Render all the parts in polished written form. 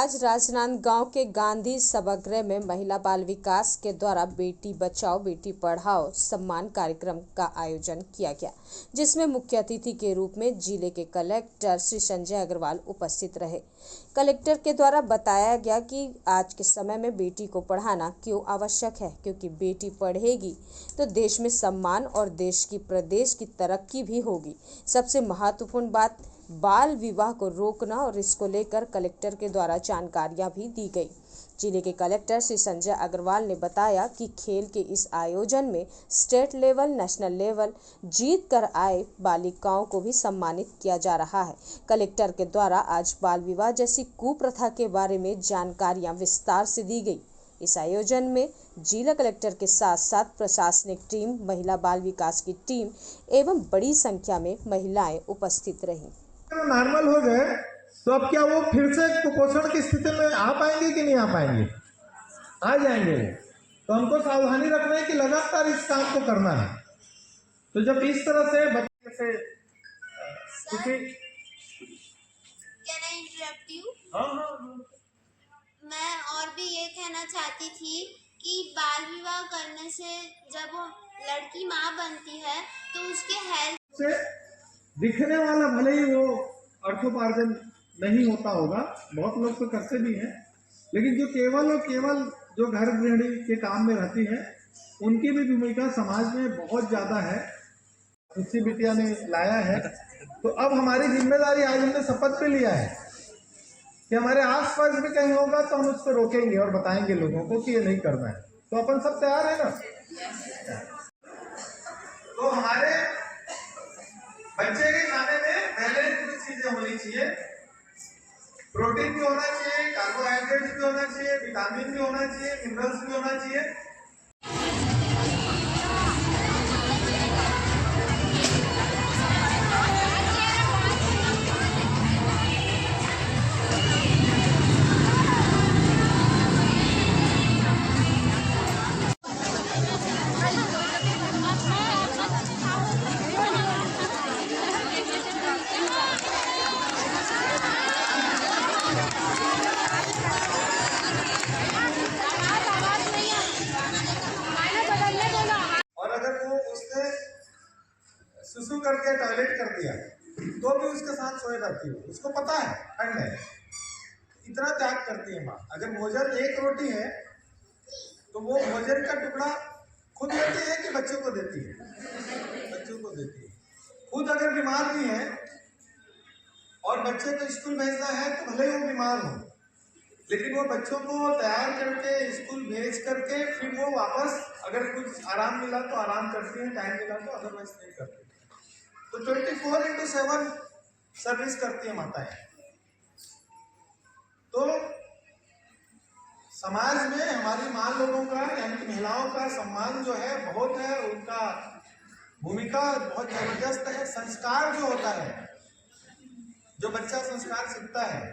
आज राजनांदगांव के गांधी सभागृह में महिला बाल विकास के द्वारा बेटी बचाओ बेटी पढ़ाओ सम्मान कार्यक्रम का आयोजन किया गया, जिसमें मुख्य अतिथि के रूप में जिले के कलेक्टर श्री संजय अग्रवाल उपस्थित रहे। कलेक्टर के द्वारा बताया गया कि आज के समय में बेटी को पढ़ाना क्यों आवश्यक है, क्योंकि बेटी पढ़ेगी तो देश में सम्मान और देश की प्रदेश की तरक्की भी होगी। सबसे महत्वपूर्ण बात बाल विवाह को रोकना और इसको लेकर कलेक्टर के द्वारा जानकारियां भी दी गई। जिले के कलेक्टर श्री संजय अग्रवाल ने बताया कि खेल के इस आयोजन में स्टेट लेवल, नेशनल लेवल जीत कर आए बालिकाओं को भी सम्मानित किया जा रहा है। कलेक्टर के द्वारा आज बाल विवाह जैसी कुप्रथा के बारे में जानकारियां विस्तार से दी गई। इस आयोजन में जिला कलेक्टर के साथ साथ प्रशासनिक टीम, महिला बाल विकास की टीम एवं बड़ी संख्या में महिलाएं उपस्थित रहीं। नॉर्मल हो गए तो अब क्या वो फिर से कुपोषण की स्थिति में आ पाएंगे कि नहीं आ पाएंगे? आ जाएंगे। तो हमको सावधानी रखना है कि लगातार इस काम को करना है। तो जब इस तरह से बच्चे से Can I interrupt you? हाँ। मैं और भी ये कहना चाहती थी कि बाल विवाह करने से जब वो लड़की माँ बनती है तो उसके हेल्थ से दिखने वाला भले ही वो अर्थोपार्जन नहीं होता होगा, बहुत लोग तो करते भी हैं, लेकिन जो केवल और केवल जो घर गृहिणी के काम में रहती हैं, उनकी भी भूमिका समाज में बहुत ज़्यादा है। खुशी बिटिया ने लाया है, तो अब हमारी जिम्मेदारी, आज हमने शपथ पे लिया है कि हमारे आसपास भी कहीं होगा तो हम उसको रोकेंगे और बताएंगे लोगों को कि ये नहीं करना है। तो अपन सब तैयार है ना? तो हमारे बच्चे के खाने में बैलेंस की चीजें होनी चाहिए। प्रोटीन भी होना चाहिए, कार्बोहाइड्रेट्स भी होना चाहिए, विटामिन भी होना चाहिए, मिनरल्स भी होना चाहिए। सुसु करके टॉयलेट कर दिया तो भी उसके साथ सोए रहती है, उसको पता है ठंड है, इतना त्याग करती है माँ। अगर भोजन एक रोटी है तो वो भोजन का टुकड़ा खुद देती है कि बच्चों को देती है? बच्चों को देती है। खुद अगर बीमार भी है और बच्चे को स्कूल भेजना है तो भले ही वो बीमार हो, लेकिन वो बच्चों को तैयार करके स्कूल भेज करके फिर वो वापस अगर कुछ आराम मिला तो आराम करती है, टाइम मिला तो अदरवाइज नहीं करती। तो 24/7 सर्विस करती है माताएं। तो समाज में हमारी माँ लोगों का यानी कि महिलाओं का सम्मान जो है बहुत है, उनका भूमिका बहुत जबरदस्त है। संस्कार जो होता है, जो बच्चा संस्कार सीखता है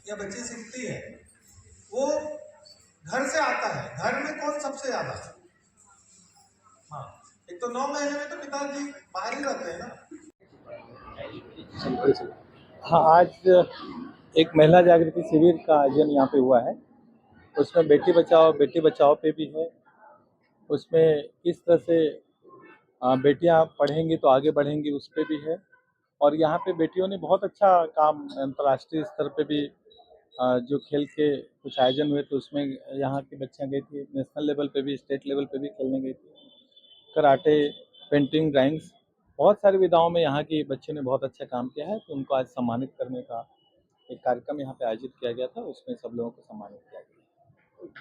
या बच्ची सीखती है, वो घर से आता है। घर में कौन सबसे ज्यादा? हाँ, एक तो 9 महीने में तो पिताजी बाहर ही रहते हैं ना। हाँ, आज एक महिला जागृति शिविर का आयोजन यहाँ पे हुआ है। उसमें बेटी बचाओ पे भी है। उसमें किस तरह से बेटियाँ पढ़ेंगी तो आगे बढ़ेंगी उस पे भी है। और यहाँ पे बेटियों ने बहुत अच्छा काम अंतर्राष्ट्रीय स्तर पे भी जो खेल के कुछ आयोजन हुए तो उसमें यहाँ की बच्चियाँ गई थी। नेशनल लेवल पे भी, स्टेट लेवल पे भी खेलने गई थी। कराटे, पेंटिंग, ड्राइंग्स, बहुत सारी विधाओं में यहाँ की बच्चियों ने बहुत अच्छा काम किया है। तो उनको आज सम्मानित करने का एक कार्यक्रम यहाँ पे आयोजित किया गया था, उसमें सब लोगों को सम्मानित किया गया।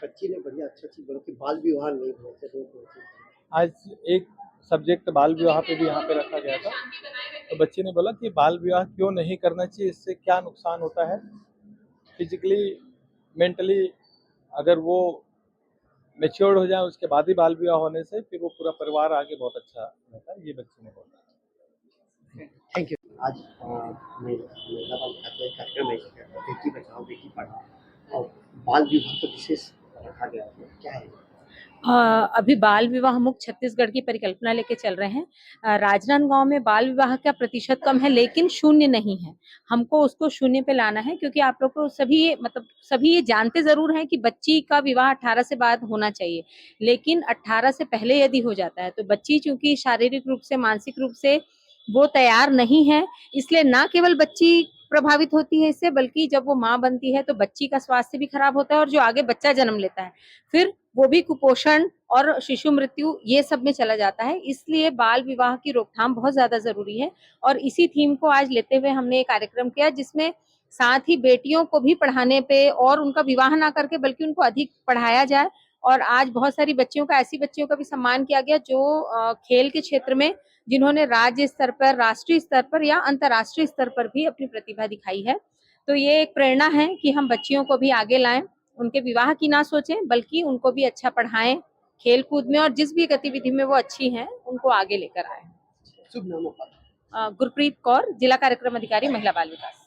बच्ची ने बढ़िया अच्छी बोला कि बाल विवाह नहीं होते। आज एक सब्जेक्ट बाल विवाह पे भी यहाँ पे रखा गया था। तो बच्ची ने बोला कि बाल विवाह क्यों नहीं करना चाहिए, इससे क्या नुकसान होता है फिजिकली, मेंटली। अगर वो मैच्योर्ड हो जाए उसके बाद ही बाल विवाह होने से फिर वो पूरा परिवार आगे बहुत अच्छा रहता है, ये बच्चे ने बोला। Thank you. आज महिला बाल कार्यक्रम है, बेटी बचाओ बेटी पढ़ाओ और बाल विवाह को विशेष रखा गया है, क्या है? अभी बाल विवाह मुक्त छत्तीसगढ़ की परिकल्पना लेके चल रहे हैं। राजनांदगांव में बाल विवाह का प्रतिशत कम है, लेकिन शून्य नहीं है। हमको उसको शून्य पे लाना है, क्योंकि आप लोग को सभी ये जानते जरूर हैं कि बच्ची का विवाह 18 से बाद होना चाहिए, लेकिन 18 से पहले यदि हो जाता है तो बच्ची चूंकि शारीरिक रूप से, मानसिक रूप से वो तैयार नहीं है, इसलिए ना केवल बच्ची प्रभावित होती है इससे, बल्कि जब वो माँ बनती है तो बच्ची का स्वास्थ्य भी खराब होता है, और जो आगे बच्चा जन्म लेता है फिर वो भी कुपोषण और शिशु मृत्यु ये सब में चला जाता है। इसलिए बाल विवाह की रोकथाम बहुत ज्यादा जरूरी है, और इसी थीम को आज लेते हुए हमने एक कार्यक्रम किया, जिसमें साथ ही बेटियों को भी पढ़ाने पे और उनका विवाह ना करके बल्कि उनको अधिक पढ़ाया जाए। और आज बहुत सारी बच्चियों का, ऐसी बच्चियों का भी सम्मान किया गया जो खेल के क्षेत्र में, जिन्होंने राज्य स्तर पर, राष्ट्रीय स्तर पर या अंतर्राष्ट्रीय स्तर पर भी अपनी प्रतिभा दिखाई है। तो ये एक प्रेरणा है कि हम बच्चियों को भी आगे लाएं, उनके विवाह की ना सोचें, बल्कि उनको भी अच्छा पढ़ाएं खेल कूद में, और जिस भी गतिविधि में वो अच्छी हैं उनको आगे लेकर आए। शुभ नाम आपका? गुरप्रीत कौर, जिला कार्यक्रम अधिकारी, महिला बाल विकास।